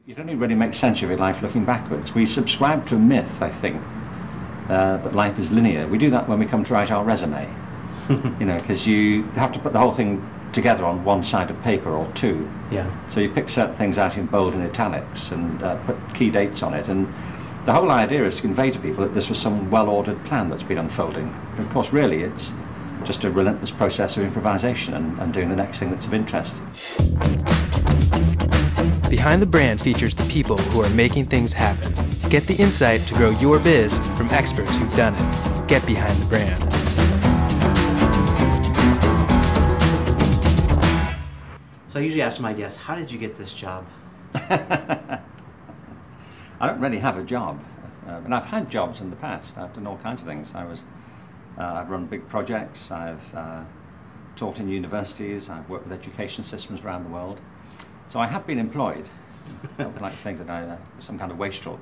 You don't really make sense of your life looking backwards. We subscribe to a myth, I think, that life is linear. We do that when we come to write our resume, because you have to put the whole thing together on one side of paper or two. Yeah. So you pick certain things out in bold and italics and put key dates on it. And the whole idea is to convey to people that this was some well-ordered plan that's been unfolding. But of course, really, it's just a relentless process of improvisation and doing the next thing that's of interest. Behind the Brand features the people who are making things happen. Get the insight to grow your biz from experts who've done it. Get behind the brand. So I usually ask my guests, how did you get this job? I don't really have a job, and I've had jobs in the past. I've done all kinds of things. I've run big projects. I've taught in universities. I've worked with education systems around the world. So I have been employed. I would like to think that I'm some kind of wastrel.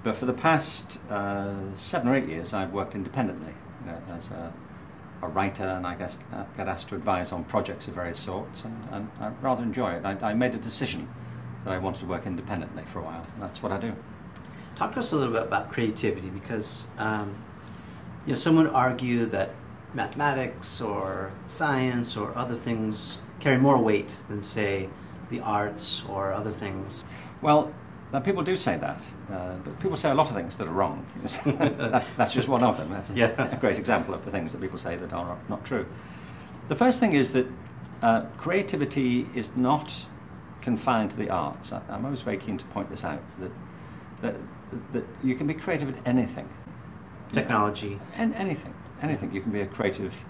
But for the past 7 or 8 years, I've worked independently as a writer, and I guess get asked to advise on projects of various sorts, and I rather enjoy it. I made a decision that I wanted to work independently for a while, and that's what I do. Talk to us a little bit about creativity, because some would argue that mathematics or science or other things carry more weight than, say, the arts or other things. Well, people do say that, but people say a lot of things that are wrong. That's just one of them. That's a great example of the things that people say that are not true. The first thing is that creativity is not confined to the arts. I'm always very keen to point this out, that you can be creative at anything. Technology. Anything. You can be a creative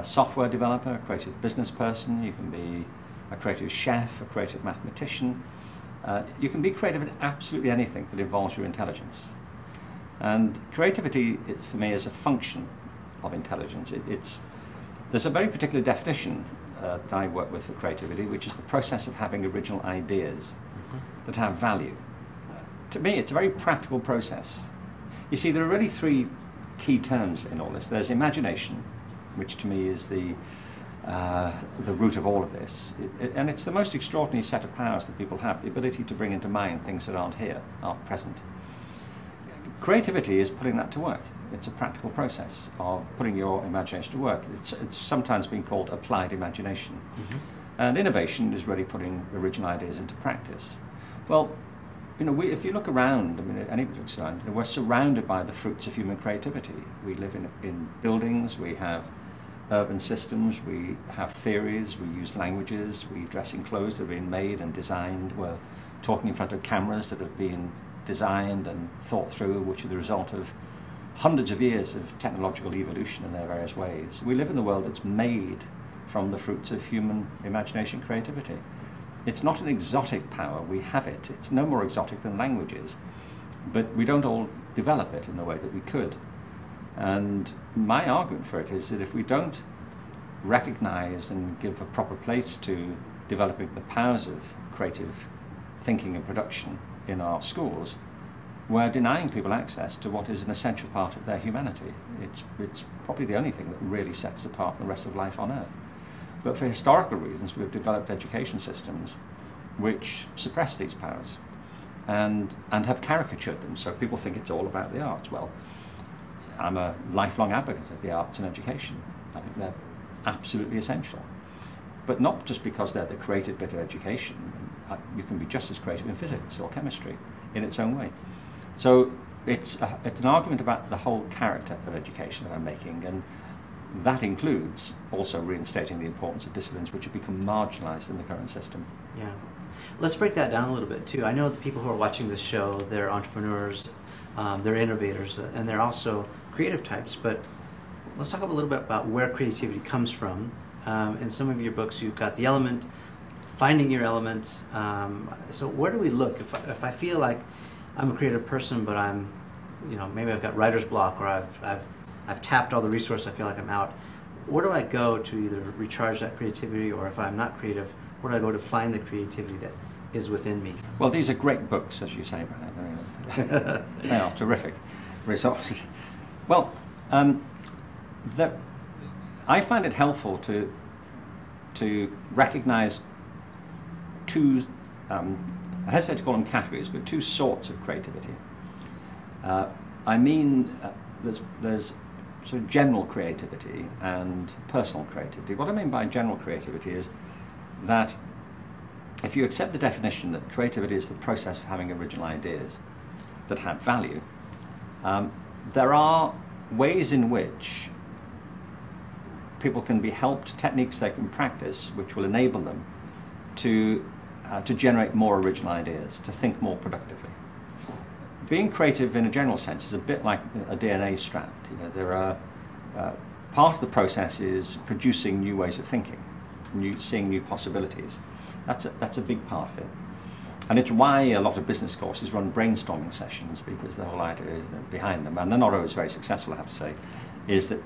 software developer, a creative business person, you can be a creative chef, a creative mathematician. You can be creative in absolutely anything that involves your intelligence. And creativity, for me, is a function of intelligence. There's a very particular definition that I work with for creativity, which is the process of having original ideas that have value. To me, it's a very practical process. You see, there are really 3 key terms in all this. There's imagination, which to me is the root of all of this. And it's the most extraordinary set of powers that people have, the ability to bring into mind things that aren't here, aren't present. Creativity is putting that to work. It's a practical process of putting your imagination to work. It's sometimes been called applied imagination. And innovation is really putting original ideas into practice. Well, if you look around, anybody looks around, we're surrounded by the fruits of human creativity. We live in buildings, we have urban systems, we have theories, we use languages, we dress in clothes that have been made and designed, we're talking in front of cameras that have been designed and thought through, which are the result of hundreds of years of technological evolution in their various ways. We live in a world that's made from the fruits of human imagination and creativity. It's not an exotic power, we have it. It's no more exotic than languages, but we don't all develop it in the way that we could. And my argument for it is that if we don't recognize and give a proper place to developing the powers of creative thinking and production in our schools, we're denying people access to what is an essential part of their humanity. It's probably the only thing that really sets apart from the rest of life on Earth. But for historical reasons, we've developed education systems which suppress these powers and have caricatured them, so people think it's all about the arts. Well, I'm a lifelong advocate of the arts and education. I think they're absolutely essential. But not just because they're the creative bit of education. You can be just as creative in physics or chemistry in its own way. So it's an argument about the whole character of education that I'm making, and that includes also reinstating the importance of disciplines which have become marginalized in the current system. Yeah. Let's break that down a little bit too. I know the people who are watching this show, they're entrepreneurs, they're innovators, and they're also creative types, but let's talk a little bit about where creativity comes from. In some of your books you've got The Element, Finding Your Element. So where do we look? If I feel like I'm a creative person, but I'm, maybe I've got writer's block, or I've tapped all the resources, I feel like I'm out, where do I go to either recharge that creativity, or if I'm not creative, where do I go to find the creativity that is within me? Well, these are great books, as you say, Brian. They are terrific resources. Well, I find it helpful to recognize two I hesitate to call them categories, but two sorts of creativity. I mean, there's sort of general creativity and personal creativity. What I mean by general creativity is that if you accept the definition that creativity is the process of having original ideas that have value, there are ways in which people can be helped, techniques they can practice, which will enable them to generate more original ideas, to think more productively. Being creative in a general sense is a bit like a DNA strand. You know, there are part of the process is producing new ways of thinking, seeing new possibilities. That's a big part of it. And it's why a lot of business courses run brainstorming sessions, because the whole idea is behind them, and they're not always very successful, I have to say, is that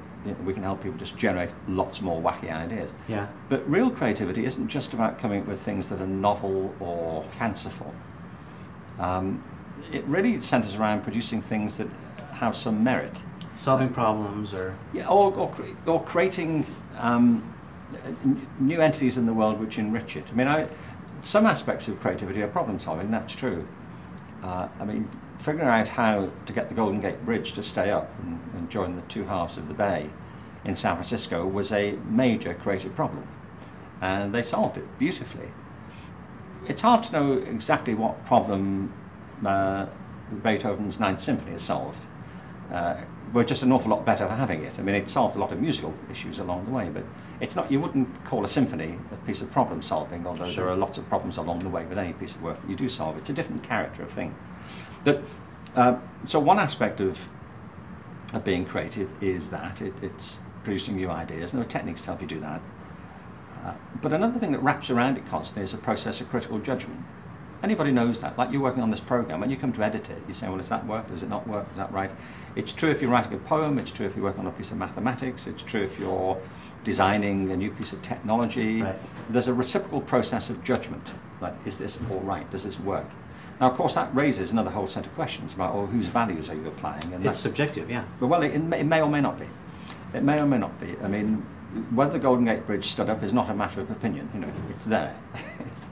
we can help people just generate lots more wacky ideas. Yeah. But real creativity isn't just about coming up with things that are novel or fanciful. It really centers around producing things that have some merit. Solving problems, or... Yeah, or creating new entities in the world which enrich it. I mean, some aspects of creativity are problem solving, that's true. I mean, figuring out how to get the Golden Gate Bridge to stay up and join the two halves of the bay in San Francisco was a major creative problem. And they solved it beautifully. It's hard to know exactly what problem Beethoven's Ninth Symphony has solved. We're just an awful lot better for having it. I mean, it solved a lot of musical issues along the way, but it's not, you wouldn't call a symphony a piece of problem solving, although Sure. there are lots of problems along the way with any piece of work that you do solve. It's a different character of thing. But, so one aspect of being creative is that it's producing new ideas, and there are techniques to help you do that. But another thing that wraps around it constantly is a process of critical judgment. Anybody knows that. Like, you're working on this program, when you come to edit it, you say, well, does that work? Does it not work? Is that right? It's true if you're writing a poem. It's true if you work on a piece of mathematics. It's true if you're designing a new piece of technology. Right. There's a reciprocal process of judgment. Like, is this all right? Does this work? Now, of course, that raises another whole set of questions about, well, whose values are you applying? And It's subjective, yeah. well, it may or may not be. It may or may not be. I mean, whether the Golden Gate Bridge stood up is not a matter of opinion. You know, it's there.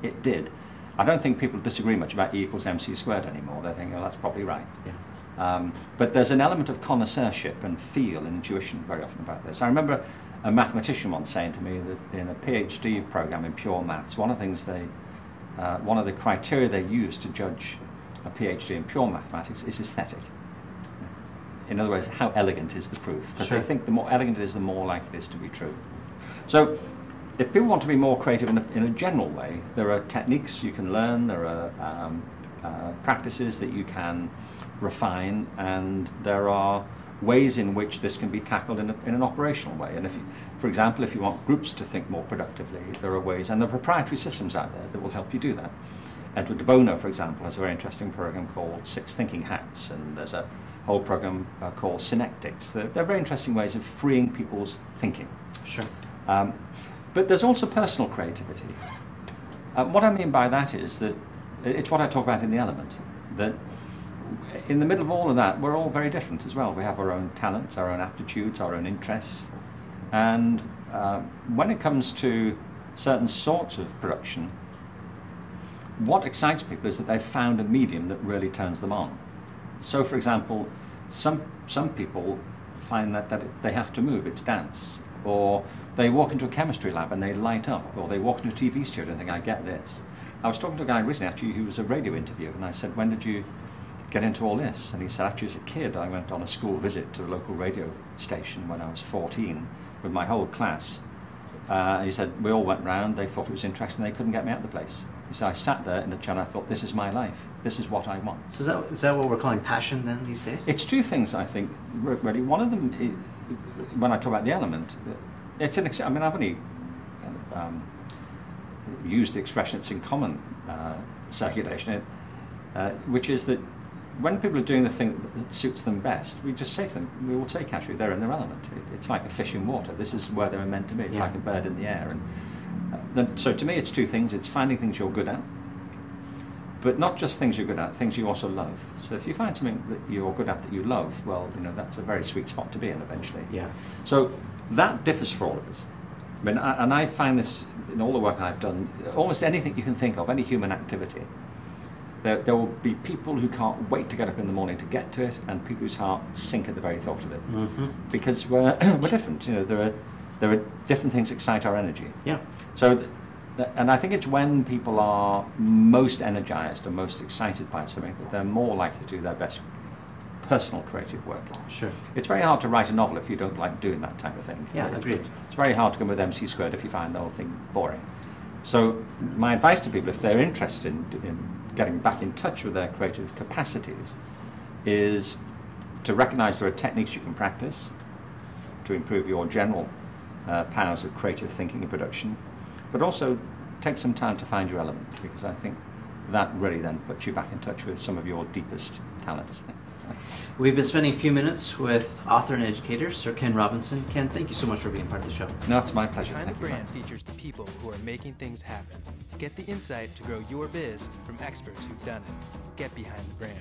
It did. I don't think people disagree much about E equals MC squared anymore. They think, oh, that's probably right. Yeah. But there's an element of connoisseurship and feel and intuition very often about this. I remember a mathematician once saying to me that in a PhD program in pure maths, one of the criteria they use to judge a PhD in pure mathematics is aesthetic. In other words, how elegant is the proof? Because Sure. they think the more elegant it is, the more likely it is to be true. So, if people want to be more creative in a general way, there are techniques you can learn, there are practices that you can refine, and there are ways in which this can be tackled in an operational way. And if you, for example, if you want groups to think more productively, there are ways, and there are proprietary systems out there that will help you do that. Edward de Bono, for example, has a very interesting program called Six Thinking Hats, and there's a whole program called Synectics. They're very interesting ways of freeing people's thinking. Sure. But there's also personal creativity. What I mean by that is that it's what I talk about in The Element, that in the middle of all of that, we're all very different as well. We have our own talents, our own aptitudes, our own interests. And when it comes to certain sorts of production, what excites people is that they've found a medium that really turns them on. So, for example, some people find that they have to move, it's dance. Or they walk into a chemistry lab and they light up, or they walk into a TV studio and think, I get this. I was talking to a guy recently, actually, who was a radio interviewer, and I said, when did you get into all this? And he said, actually, as a kid, I went on a school visit to the local radio station when I was 14 with my whole class. He said, we all went round, they thought it was interesting, they couldn't get me out of the place. He said, I sat there in the chair and I thought, this is my life, this is what I want. So is that what we're calling passion then these days? It's two things, I think, really. One of them, when I talk about The Element, it's I mean, I've only used the expression, it's in common circulation, which is that when people are doing the thing that suits them best, we just say to them, we will say casually, they're in their element. It's like a fish in water. This is where they're meant to be. It's like a bird in the air. And so to me, it's two things. It's finding things you're good at, but not just things you're good at, things you also love. So if you find something that you're good at that you love, well, you know, that's a very sweet spot to be in eventually. Yeah. So that differs for all of us. I mean, and I find this in all the work I've done, almost anything you can think of, any human activity, There will be people who can't wait to get up in the morning to get to it, and people whose hearts sink at the very thought of it. Mm-hmm. Because we're different. You know, there are different things that excite our energy. Yeah. So, and I think it's when people are most energized or most excited by something that they're more likely to do their best personal creative work. Sure. It's very hard to write a novel if you don't like doing that type of thing. Yeah, agreed. It's very hard to come with MC² if you find the whole thing boring. So my advice to people, if they're interested in getting back in touch with their creative capacities, is to recognize there are techniques you can practice to improve your general powers of creative thinking and production, but also take some time to find your element, because I think that really then puts you back in touch with some of your deepest talents. We've been spending a few minutes with author and educator Sir Ken Robinson. Ken, thank you so much for being part of the show. No, it's my pleasure. Behind Thank the you. Brand features the people who are making things happen. Get the insight to grow your biz from experts who've done it. Get behind the brand.